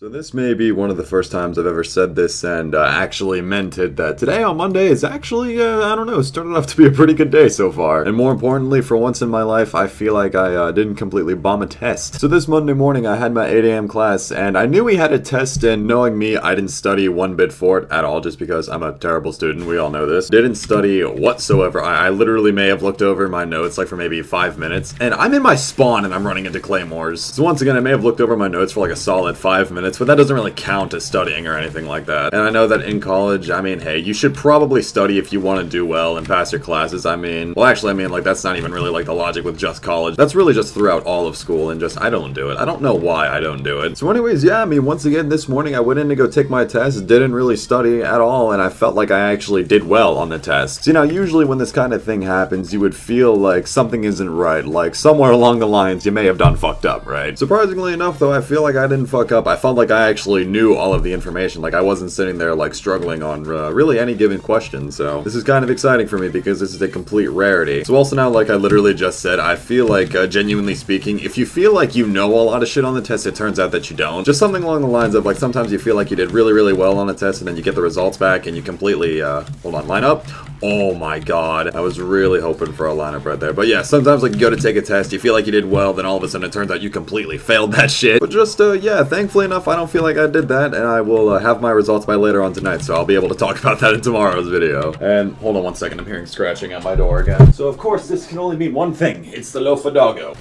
So this may be one of the first times I've ever said this and actually meant it, that today on Monday is actually, I don't know, started off to be a pretty good day so far. And more importantly, for once in my life, I feel like I didn't completely bomb a test. So this Monday morning, I had my 8 a.m. class, and I knew we had a test, and knowing me, I didn't study one bit for it at all, just because I'm a terrible student, we all know this. Didn't study whatsoever. I literally may have looked over my notes, like for maybe 5 minutes, and I'm in my spawn and I'm running into claymores. So once again, I may have looked over my notes for like a solid 5 minutes, but that doesn't really count as studying or anything like that. And I know that in college, I mean, hey, you should probably study if you want to do well and pass your classes. I mean, well, actually, I mean, like, that's not even really, like, the logic with just college. That's really just throughout all of school, and just, I don't do it. I don't know why I don't do it. So anyways, yeah, I mean, once again, this morning, I went in to go take my test, didn't really study at all, and I felt like I actually did well on the test. So, you know, usually when this kind of thing happens, you would feel like something isn't right, like, somewhere along the lines, you may have done fucked up, right? Surprisingly enough, though, I feel like I didn't fuck up. I felt like I actually knew all of the information. Like, I wasn't sitting there, like, struggling on really any given question. So this is kind of exciting for me because this is a complete rarity. So also now, like I literally just said, I feel like, genuinely speaking, if you feel like you know a lot of shit on the test, it turns out that you don't. Just something along the lines of, like, sometimes you feel like you did really, really well on a test, and then you get the results back, and you completely, hold on, line up. Oh my god, I was really hoping for a lineup right there. But yeah, sometimes, like, you go to take a test, you feel like you did well, then all of a sudden it turns out you completely failed that shit. But just, yeah, thankfully enough, I don't feel like I did that, and I will have my results by later on tonight, so I'll be able to talk about that in tomorrow's video. And hold on one second, I'm hearing scratching at my door again. So of course, this can only mean one thing. It's the loaf of doggo.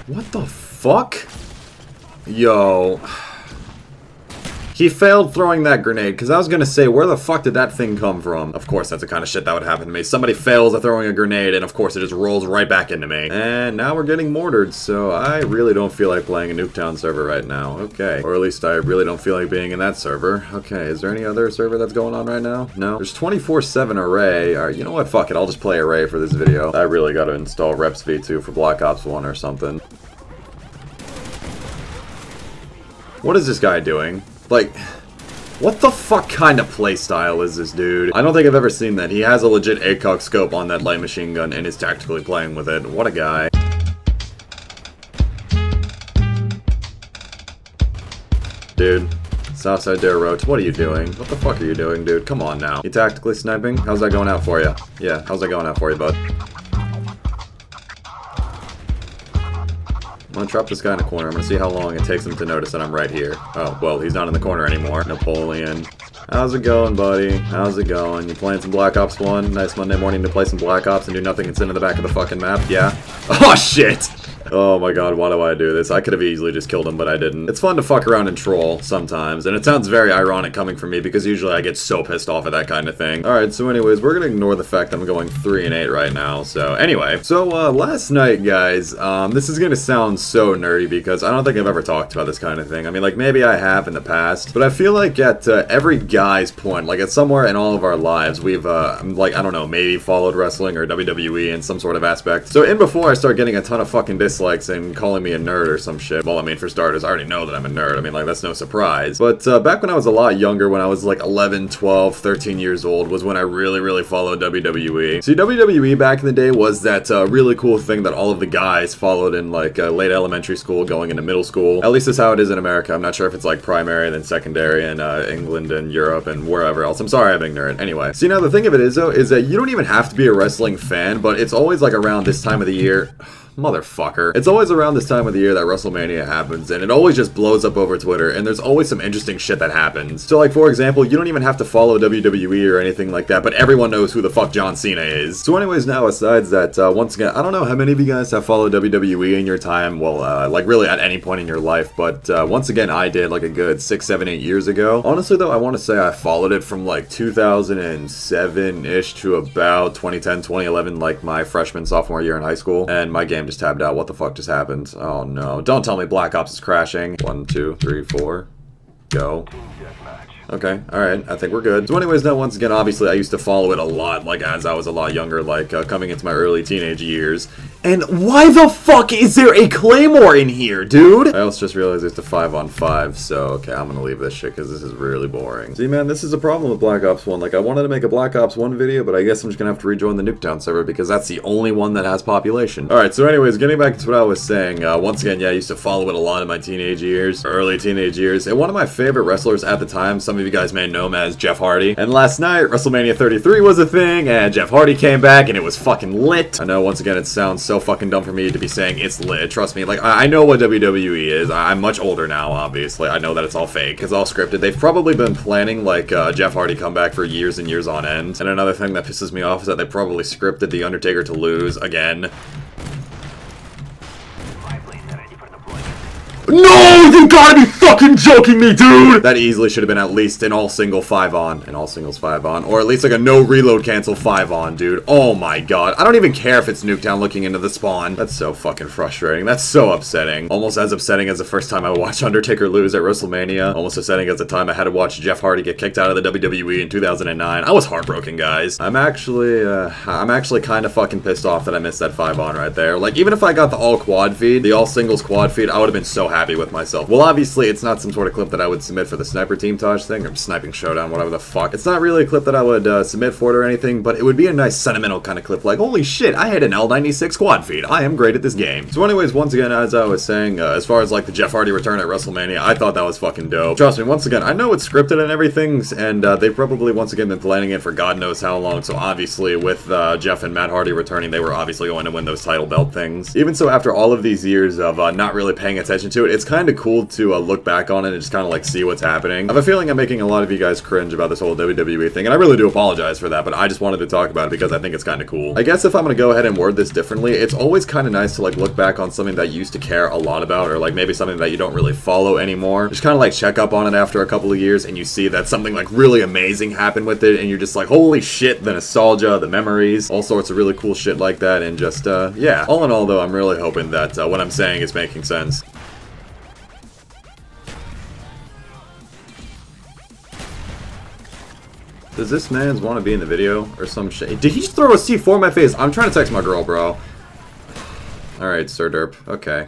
What the fuck? Yo. He failed throwing that grenade, because I was gonna say, where the fuck did that thing come from? Of course, that's the kind of shit that would happen to me. Somebody fails at throwing a grenade, and of course it just rolls right back into me. And now we're getting mortared, so I really don't feel like playing a Nuketown server right now. Okay. Or at least I really don't feel like being in that server. Okay, is there any other server that's going on right now? No? There's 24/7 Array. Alright, you know what? Fuck it, I'll just play Array for this video. I really gotta install Reps V2 for Black Ops 1 or something. What is this guy doing? Like, what the fuck kind of playstyle is this dude? I don't think I've ever seen that. He has a legit ACOG scope on that light machine gun and is tactically playing with it. What a guy. Dude. Southside Dare Roach, what are you doing? What the fuck are you doing, dude? Come on now. You tactically sniping? How's that going out for you? Yeah, how's that going out for you, bud? I'm gonna trap this guy in a corner. I'm gonna see how long it takes him to notice that I'm right here. Oh, well, he's not in the corner anymore. Napoleon. How's it going, buddy? How's it going? You playing some Black Ops 1? Nice Monday morning to play some Black Ops and do nothing and sit in the back of the fucking map? Yeah? Oh, shit! Oh my god, why do I do this? I could have easily just killed him, but I didn't. It's fun to fuck around and troll sometimes, and it sounds very ironic coming from me because usually I get so pissed off at that kind of thing. Alright, so anyways, we're gonna ignore the fact that I'm going 3 and 8 right now. So anyway, last night, guys, this is gonna sound so nerdy because I don't think I've ever talked about this kind of thing. I mean, like, maybe I have in the past, but I feel like at every guy's point, like at somewhere in all of our lives, we've, like, I don't know, maybe followed wrestling or WWE in some sort of aspect. So in before I start getting a ton of fucking dislikes and calling me a nerd or some shit. Well, I mean, for starters, I already know that I'm a nerd. I mean, like, that's no surprise. But back when I was a lot younger, when I was like 11, 12, 13 years old, was when I really, really followed WWE. See, WWE back in the day was that really cool thing that all of the guys followed in like late elementary school going into middle school. At least that's how it is in America. I'm not sure if it's like primary and then secondary in England and Europe and wherever else. I'm sorry I'm ignorant. Anyway. See, now the thing of it is, though, is that you don't even have to be a wrestling fan, but it's always like around this time of the year. Motherfucker. It's always around this time of the year that WrestleMania happens, and it always just blows up over Twitter, and there's always some interesting shit that happens. So, like, for example, you don't even have to follow WWE or anything like that, but everyone knows who the fuck John Cena is. So anyways, now, besides that, once again, I don't know how many of you guys have followed WWE in your time, well, like, really at any point in your life, but, once again, I did, like, a good 6, 7, 8 years ago. Honestly, though, I want to say I followed it from, like, 2007-ish to about 2010, 2011, like, my freshman, sophomore year in high school, and my game just tabbed out. What the fuck just happened? Oh no. Don't tell me Black Ops is crashing. 1, 2, 3, 4. Go. Okay, alright, I think we're good. So anyways, now once again, obviously I used to follow it a lot, like as I was a lot younger, like coming into my early teenage years. And why the fuck is there a claymore in here, dude? I also just realized it's a 5-on-5, so okay, I'm gonna leave this shit because this is really boring. See, man, this is a problem with Black Ops 1. Like, I wanted to make a Black Ops 1 video, but I guess I'm just gonna have to rejoin the Nuketown server because that's the only one that has population. Alright, so anyways, getting back to what I was saying, once again, yeah, I used to follow it a lot in my teenage years, or early teenage years, and one of my favorite wrestlers at the time, some of you guys may know him as Jeff Hardy. And last night, WrestleMania 33 was a thing, and Jeff Hardy came back, and it was fucking lit. I know, once again, it sounds so fucking dumb for me to be saying it's lit. Trust me, like, I know what WWE is. I'm much older now, obviously. I know that it's all fake. It's all scripted. They've probably been planning, like, Jeff Hardy comeback for years and years on end. And another thing that pisses me off is that they probably scripted The Undertaker to lose again. No, you gotta be fucking joking me, dude! That easily should have been at least an all-single 5-on. An all-singles 5-on. Or at least like a no-reload cancel 5-on, dude. Oh my god. I don't even care if it's Nuketown looking into the spawn. That's so fucking frustrating. That's so upsetting. Almost as upsetting as the first time I watched Undertaker lose at WrestleMania. Almost upsetting as the time I had to watch Jeff Hardy get kicked out of the WWE in 2009. I was heartbroken, guys. I'm actually kind of fucking pissed off that I missed that 5-on right there. Like, even if I got the all-quad feed, the all-singles quad feed, I would have been so happy with myself. Well, obviously, it's not some sort of clip that I would submit for the Sniper Team Taj thing, or Sniping Showdown, whatever the fuck. It's not really a clip that I would submit for it or anything, but it would be a nice sentimental kind of clip, like, holy shit, I had an L96 quad feed. I am great at this game. So anyways, once again, as I was saying, as far as, like, the Jeff Hardy return at WrestleMania, I thought that was fucking dope. Trust me, once again, I know it's scripted and everything, and they've probably, once again, been planning it for God knows how long, so obviously, with Jeff and Matt Hardy returning, they were obviously going to win those title belt things. Even so, after all of these years of not really paying attention to it, it's kind of cool to look back on it and just kind of like see what's happening. I have a feeling I'm making a lot of you guys cringe about this whole WWE thing, and I really do apologize for that, but I just wanted to talk about it because I think it's kind of cool. I guess if I'm gonna go ahead and word this differently, it's always kind of nice to like look back on something that you used to care a lot about, or like maybe something that you don't really follow anymore. Just kind of like check up on it after a couple of years and you see that something like really amazing happened with it and you're just like, holy shit, the nostalgia, the memories, all sorts of really cool shit like that, and just, yeah. All in all though, I'm really hoping that what I'm saying is making sense. Does this man's want to be in the video or some shit? Did he just throw a C4 in my face? I'm trying to text my girl, bro. Alright, Sir Derp. Okay.